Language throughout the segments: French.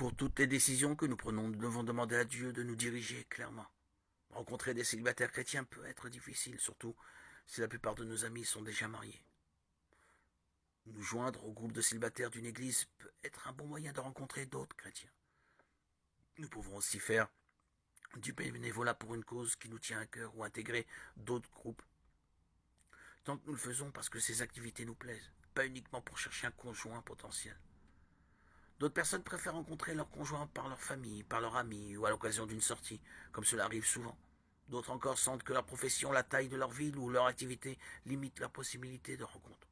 Pour toutes les décisions que nous prenons, nous devons demander à Dieu de nous diriger clairement. Rencontrer des célibataires chrétiens peut être difficile, surtout si la plupart de nos amis sont déjà mariés. Nous joindre au groupe de célibataires d'une église peut être un bon moyen de rencontrer d'autres chrétiens. Nous pouvons aussi faire du bénévolat pour une cause qui nous tient à cœur ou intégrer d'autres groupes. Tant que nous le faisons parce que ces activités nous plaisent, pas uniquement pour chercher un conjoint potentiel. D'autres personnes préfèrent rencontrer leur conjoint par leur famille, par leurs amis ou à l'occasion d'une sortie, comme cela arrive souvent. D'autres encore sentent que leur profession, la taille de leur ville ou leur activité limite leurs possibilités de rencontre.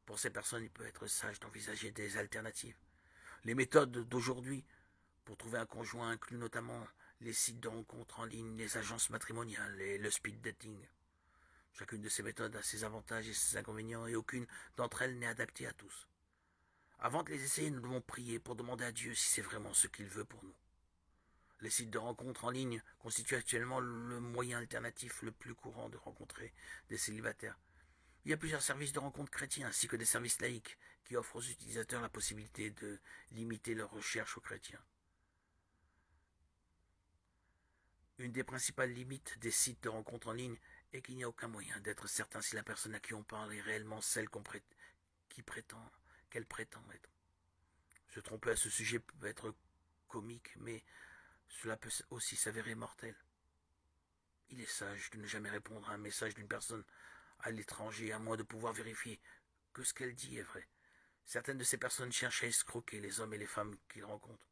Pour ces personnes, il peut être sage d'envisager des alternatives. Les méthodes d'aujourd'hui pour trouver un conjoint incluent notamment les sites de rencontres en ligne, les agences matrimoniales et le speed dating. Chacune de ces méthodes a ses avantages et ses inconvénients et aucune d'entre elles n'est adaptée à tous. Avant de les essayer, nous devons prier pour demander à Dieu si c'est vraiment ce qu'il veut pour nous. Les sites de rencontres en ligne constituent actuellement le moyen alternatif le plus courant de rencontrer des célibataires. Il y a plusieurs services de rencontres chrétiens ainsi que des services laïques qui offrent aux utilisateurs la possibilité de limiter leurs recherches aux chrétiens. Une des principales limites des sites de rencontres en ligne est qu'il n'y a aucun moyen d'être certain si la personne à qui on parle est réellement celle qu'elle prétend être. Se tromper à ce sujet peut être comique, mais cela peut aussi s'avérer mortel. Il est sage de ne jamais répondre à un message d'une personne à l'étranger à moins de pouvoir vérifier que ce qu'elle dit est vrai. Certaines de ces personnes cherchent à escroquer les hommes et les femmes qu'ils rencontrent.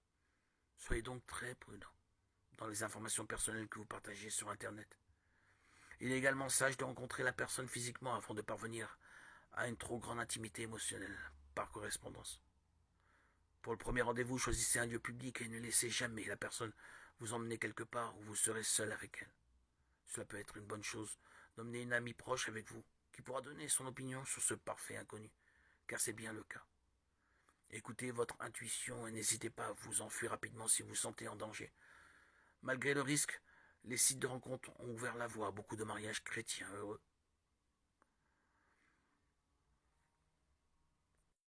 Soyez donc très prudents dans les informations personnelles que vous partagez sur Internet. Il est également sage de rencontrer la personne physiquement afin de parvenir à une trop grande intimité émotionnelle par correspondance. Pour le premier rendez-vous, choisissez un lieu public et ne laissez jamais la personne vous emmener quelque part où vous serez seul avec elle. Cela peut être une bonne chose d'emmener une amie proche avec vous, qui pourra donner son opinion sur ce parfait inconnu, car c'est bien le cas. Écoutez votre intuition et n'hésitez pas à vous enfuir rapidement si vous vous sentez en danger. Malgré le risque, les sites de rencontres ont ouvert la voie à beaucoup de mariages chrétiens heureux.